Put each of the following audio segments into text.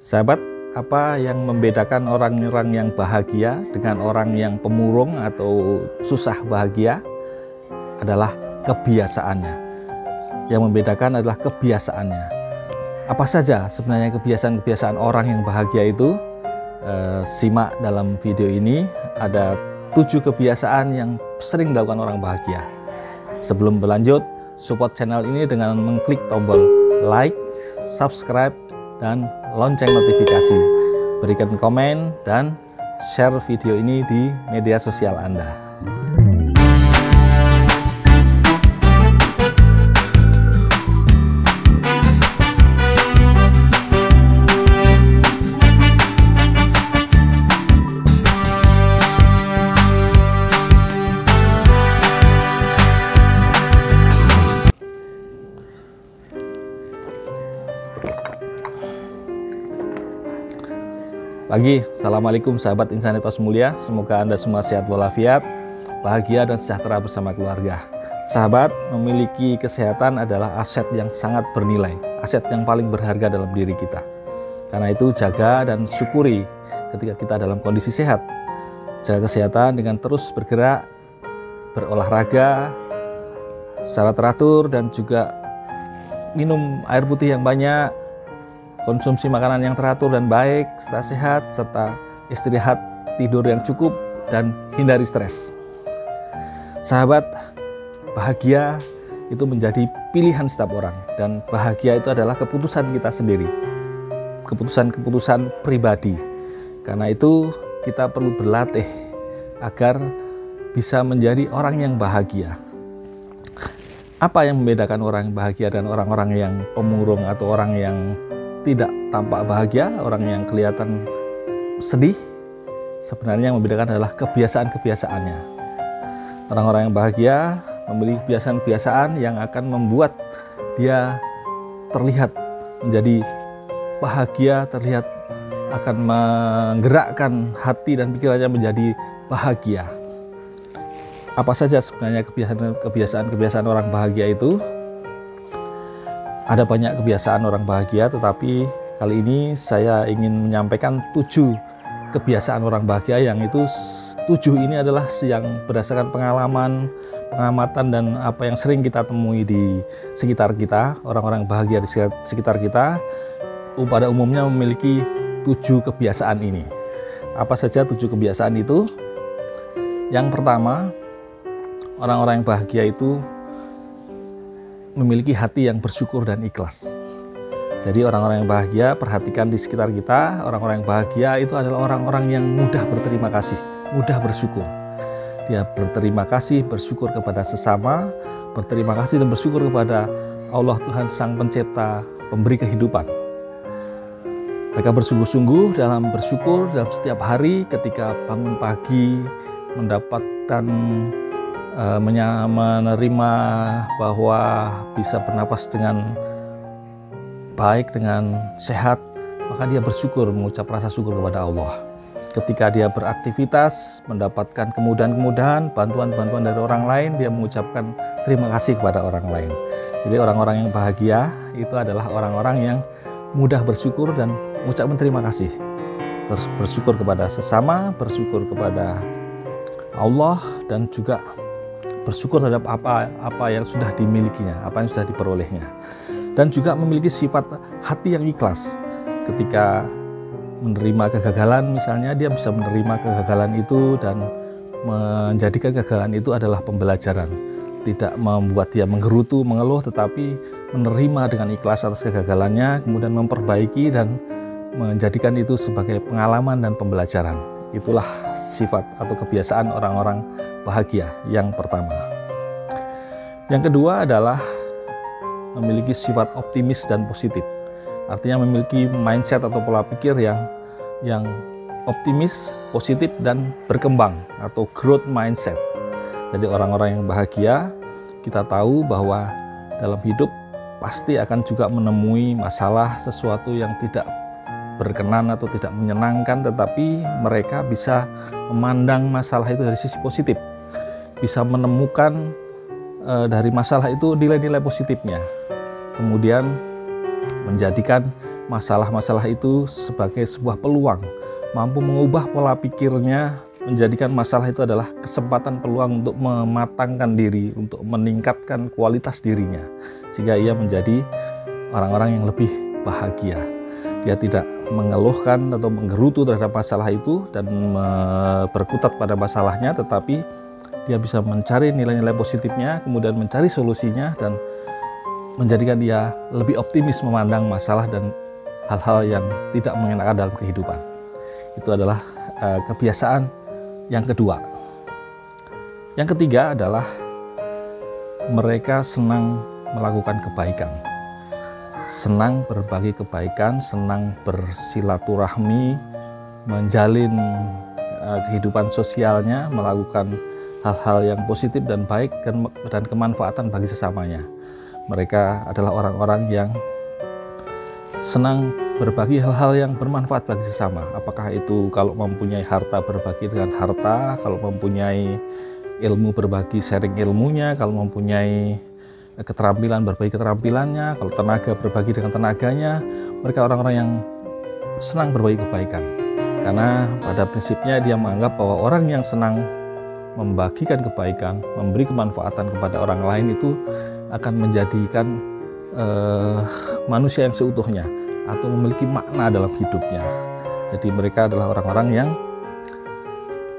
Sahabat, apa yang membedakan orang-orang yang bahagia dengan orang yang pemurung atau susah bahagia adalah kebiasaannya. Yang membedakan adalah kebiasaannya. Apa saja sebenarnya kebiasaan-kebiasaan orang yang bahagia itu? Simak dalam video ini. Ada 7 kebiasaan yang sering dilakukan orang bahagia. Sebelum berlanjut, support channel ini dengan mengklik tombol like, subscribe, dan lonceng notifikasi. Berikan komen dan share video ini di media sosial Anda. Pagi, Assalamualaikum sahabat Insanitas Mulia. Semoga Anda semua sehat walafiat, bahagia dan sejahtera bersama keluarga. Sahabat, memiliki kesehatan adalah aset yang sangat bernilai, aset yang paling berharga dalam diri kita. Karena itu jaga dan syukuri ketika kita dalam kondisi sehat. Jaga kesehatan dengan terus bergerak, berolahraga secara teratur, dan juga minum air putih yang banyak, konsumsi makanan yang teratur dan baik, serta sehat, serta istirahat tidur yang cukup, dan hindari stres. Sahabat, bahagia itu menjadi pilihan setiap orang, dan bahagia itu adalah keputusan kita sendiri, keputusan-keputusan pribadi. Karena itu kita perlu berlatih agar bisa menjadi orang yang bahagia. Apa yang membedakan orang bahagia dan orang-orang yang pemurung atau orang yang tidak tampak bahagia, orang yang kelihatan sedih? Sebenarnya yang membedakan adalah kebiasaan-kebiasaannya. Orang-orang yang bahagia memiliki kebiasaan-kebiasaan yang akan membuat dia terlihat menjadi bahagia, terlihat akan menggerakkan hati dan pikirannya menjadi bahagia. Apa saja sebenarnya kebiasaan-kebiasaan orang bahagia itu? Ada banyak kebiasaan orang bahagia, tetapi kali ini saya ingin menyampaikan 7 kebiasaan orang bahagia, yang itu 7 ini adalah yang berdasarkan pengalaman, pengamatan, dan apa yang sering kita temui di sekitar kita. Orang-orang bahagia di sekitar kita pada umumnya memiliki 7 kebiasaan ini. Apa saja 7 kebiasaan itu? Yang pertama, orang-orang yang bahagia itu memiliki hati yang bersyukur dan ikhlas. Jadi orang-orang yang bahagia, perhatikan di sekitar kita, orang-orang yang bahagia itu adalah orang-orang yang mudah berterima kasih, mudah bersyukur. Dia berterima kasih, bersyukur kepada sesama, berterima kasih dan bersyukur kepada Allah Tuhan Sang Pencipta, pemberi kehidupan. Mereka bersungguh-sungguh dalam bersyukur dalam setiap hari, ketika bangun pagi, mendapatkan menerima bahwa bisa bernapas dengan baik, dengan sehat, maka dia bersyukur, mengucap rasa syukur kepada Allah. Ketika dia beraktivitas, mendapatkan kemudahan-kemudahan, bantuan-bantuan dari orang lain, dia mengucapkan terima kasih kepada orang lain. Jadi orang-orang yang bahagia itu adalah orang-orang yang mudah bersyukur dan mengucapkan terima kasih. Terus bersyukur kepada sesama, bersyukur kepada Allah, dan juga bersyukur terhadap apa yang sudah dimilikinya, apa yang sudah diperolehnya. Dan juga memiliki sifat hati yang ikhlas. Ketika menerima kegagalan misalnya, dia bisa menerima kegagalan itu dan menjadikan kegagalan itu adalah pembelajaran. Tidak membuat dia menggerutu, mengeluh, tetapi menerima dengan ikhlas atas kegagalannya, kemudian memperbaiki dan menjadikan itu sebagai pengalaman dan pembelajaran. Itulah sifat atau kebiasaan orang-orang bahagia yang pertama. Yang kedua adalah memiliki sifat optimis dan positif. Artinya memiliki mindset atau pola pikir yang optimis, positif, dan berkembang atau growth mindset. Jadi orang-orang yang bahagia, kita tahu bahwa dalam hidup pasti akan juga menemui masalah, sesuatu yang tidak berkenan atau tidak menyenangkan, tetapi mereka bisa memandang masalah itu dari sisi positif, bisa menemukan dari masalah itu nilai-nilai positifnya, kemudian menjadikan masalah-masalah itu sebagai sebuah peluang, mampu mengubah pola pikirnya, menjadikan masalah itu adalah kesempatan peluang untuk mematangkan diri, untuk meningkatkan kualitas dirinya, sehingga ia menjadi orang-orang yang lebih bahagia. Dia tidak mengeluhkan atau menggerutu terhadap masalah itu dan berkutat pada masalahnya, tetapi dia bisa mencari nilai-nilai positifnya, kemudian mencari solusinya, dan menjadikan dia lebih optimis memandang masalah dan hal-hal yang tidak mengenakan dalam kehidupan. Itu adalah kebiasaan yang kedua. Yang ketiga adalah mereka senang melakukan kebaikan, senang berbagi kebaikan, senang bersilaturahmi, menjalin kehidupan sosialnya, melakukan hal-hal yang positif dan baik dan kemanfaatan bagi sesamanya. Mereka adalah orang-orang yang senang berbagi hal-hal yang bermanfaat bagi sesama. Apakah itu kalau mempunyai harta berbagi dengan harta, kalau mempunyai ilmu berbagi sharing ilmunya, kalau mempunyai keterampilan berbagi keterampilannya, kalau tenaga berbagi dengan tenaganya. Mereka orang-orang yang senang berbagi kebaikan. Karena pada prinsipnya dia menganggap bahwa orang yang senang membagikan kebaikan, memberi kemanfaatan kepada orang lain itu akan menjadikan manusia yang seutuhnya atau memiliki makna dalam hidupnya. Jadi mereka adalah orang-orang yang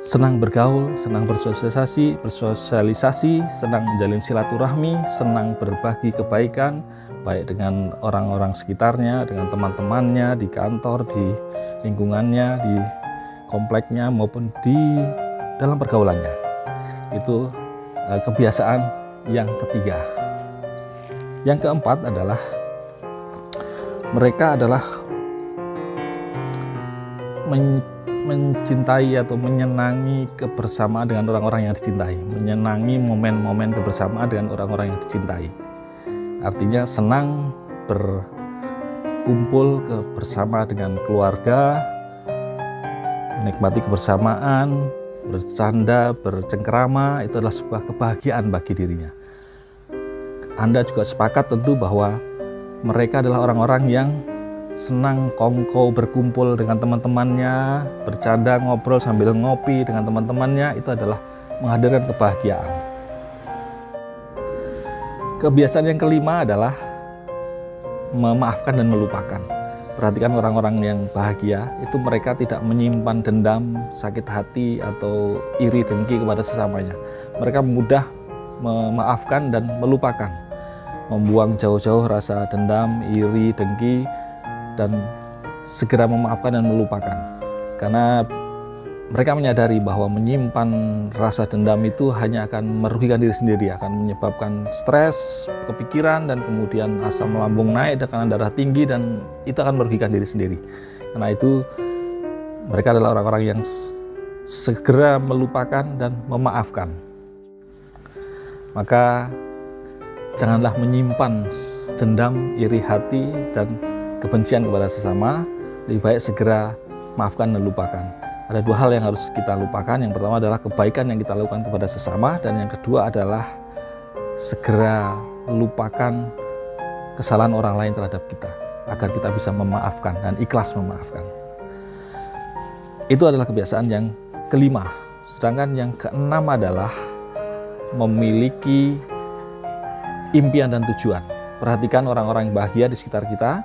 senang bergaul, senang bersosialisasi, senang menjalin silaturahmi, senang berbagi kebaikan, baik dengan orang-orang sekitarnya, dengan teman-temannya, di kantor, di lingkungannya, di kompleknya, maupun di dalam pergaulannya. Itu kebiasaan yang ketiga. Yang keempat adalah mereka adalah mencintai atau menyenangi kebersamaan dengan orang-orang yang dicintai, menyenangi momen-momen kebersamaan dengan orang-orang yang dicintai. Artinya senang berkumpul bersama dengan keluarga, menikmati kebersamaan, bercanda, bercengkerama, itu adalah sebuah kebahagiaan bagi dirinya. Anda juga sepakat tentu bahwa mereka adalah orang-orang yang senang kongko berkumpul dengan teman-temannya, bercanda, ngobrol sambil ngopi dengan teman-temannya, itu adalah menghadirkan kebahagiaan. Kebiasaan yang kelima adalah memaafkan dan melupakan. Perhatikan orang-orang yang bahagia, itu mereka tidak menyimpan dendam, sakit hati, atau iri dengki kepada sesamanya. Mereka mudah memaafkan dan melupakan, membuang jauh-jauh rasa dendam, iri, dengki, dan segera memaafkan dan melupakan. Karena mereka menyadari bahwa menyimpan rasa dendam itu hanya akan merugikan diri sendiri, akan menyebabkan stres, kepikiran, dan kemudian asam lambung naik, tekanan darah tinggi, dan itu akan merugikan diri sendiri. Karena itu mereka adalah orang-orang yang segera melupakan dan memaafkan. Maka janganlah menyimpan dendam, iri hati, dan kebencian kepada sesama. Lebih baik segera maafkan dan lupakan. Ada dua hal yang harus kita lupakan. Yang pertama adalah kebaikan yang kita lakukan kepada sesama, dan yang kedua adalah segera lupakan kesalahan orang lain terhadap kita, agar kita bisa memaafkan dan ikhlas memaafkan. Itu adalah kebiasaan yang kelima. Sedangkan yang keenam adalah memiliki impian dan tujuan. Perhatikan orang-orang yang bahagia di sekitar kita,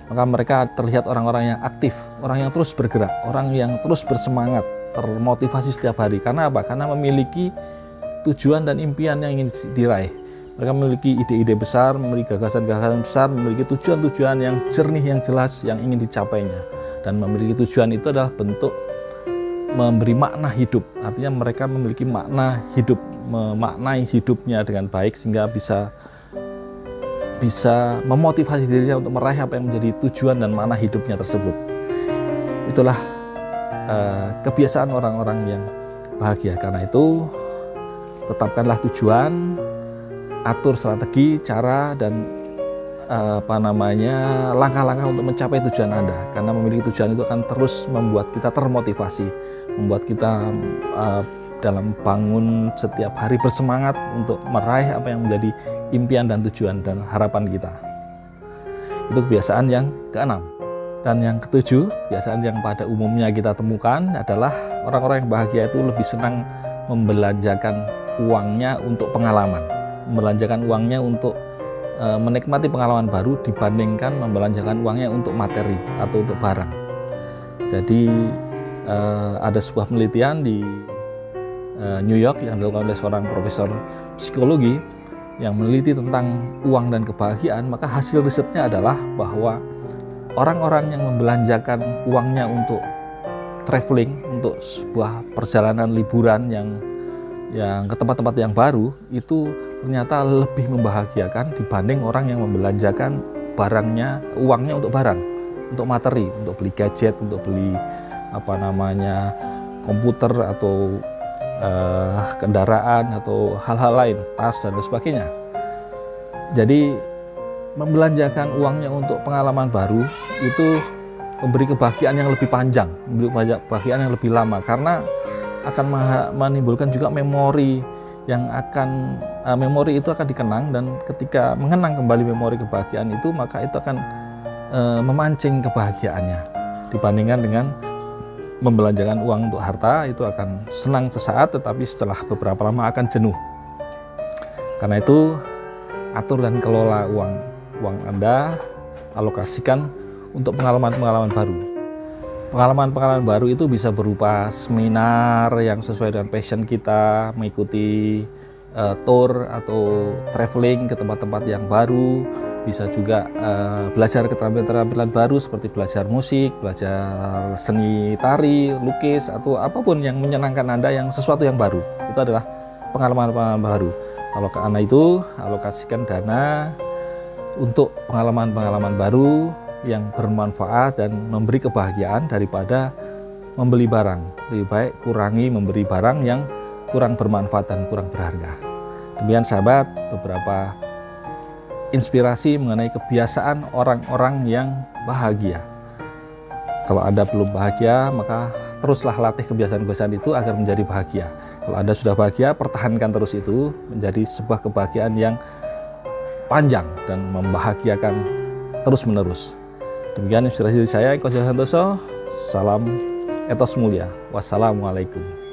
maka mereka terlihat orang-orang yang aktif, orang yang terus bergerak, orang yang terus bersemangat, termotivasi setiap hari. Karena apa? Karena memiliki tujuan dan impian yang ingin diraih. Mereka memiliki ide-ide besar, memiliki gagasan-gagasan besar, memiliki tujuan-tujuan yang jernih, yang jelas, yang ingin dicapainya. Dan memiliki tujuan itu adalah bentuk memberi makna hidup. Artinya mereka memiliki makna hidup, memaknai hidupnya dengan baik, sehingga bisa memotivasi dirinya untuk meraih apa yang menjadi tujuan dan makna hidupnya tersebut. Itulah kebiasaan orang-orang yang bahagia. Karena itu tetapkanlah tujuan, atur strategi, cara, dan langkah-langkah untuk mencapai tujuan Anda. Karena memiliki tujuan itu akan terus membuat kita termotivasi, membuat kita dalam bangun setiap hari bersemangat untuk meraih apa yang menjadi impian dan tujuan dan harapan kita. Itu kebiasaan yang keenam. Dan yang ketujuh, kebiasaan yang pada umumnya kita temukan adalah orang-orang yang bahagia itu lebih senang membelanjakan uangnya untuk pengalaman, membelanjakan uangnya untuk menikmati pengalaman baru dibandingkan membelanjakan uangnya untuk materi atau untuk barang. Jadi ada sebuah penelitian di New York yang dilakukan oleh seorang profesor psikologi yang meneliti tentang uang dan kebahagiaan. Maka hasil risetnya adalah bahwa orang-orang yang membelanjakan uangnya untuk traveling, untuk sebuah perjalanan liburan yang ke tempat-tempat yang baru, itu ternyata lebih membahagiakan dibanding orang yang membelanjakan uangnya untuk barang, untuk materi, untuk beli gadget, untuk beli komputer atau kendaraan atau hal-hal lain, tas dan sebagainya. Jadi membelanjakan uangnya untuk pengalaman baru itu memberi kebahagiaan yang lebih panjang, memberi kebahagiaan yang lebih lama, karena akan menimbulkan juga memori itu akan dikenang, dan ketika mengenang kembali memori kebahagiaan itu, maka itu akan memancing kebahagiaannya dibandingkan dengan membelanjakan uang untuk harta. Itu akan senang sesaat, tetapi setelah beberapa lama akan jenuh. Karena itu atur dan kelola uang Anda, alokasikan untuk pengalaman-pengalaman baru. Pengalaman-pengalaman baru itu bisa berupa seminar yang sesuai dengan passion kita, mengikuti tour atau traveling ke tempat-tempat yang baru. Bisa juga belajar keterampilan-keterampilan baru seperti belajar musik, belajar seni tari, lukis, atau apapun yang menyenangkan Anda, yang sesuatu yang baru. Itu adalah pengalaman-pengalaman baru. Kalau ke Anda itu, alokasikan dana untuk pengalaman-pengalaman baru yang bermanfaat dan memberi kebahagiaan daripada membeli barang. Lebih baik kurangi memberi barang yang kurang bermanfaat dan kurang berharga. Demikian sahabat, beberapa inspirasi mengenai kebiasaan orang-orang yang bahagia. Kalau Anda belum bahagia, maka teruslah latih kebiasaan-kebiasaan itu agar menjadi bahagia. Kalau Anda sudah bahagia, pertahankan terus itu menjadi sebuah kebahagiaan yang panjang dan membahagiakan terus-menerus. Demikian inspirasi dari saya, Eko Santoso. Salam etos mulia. Wassalamualaikum.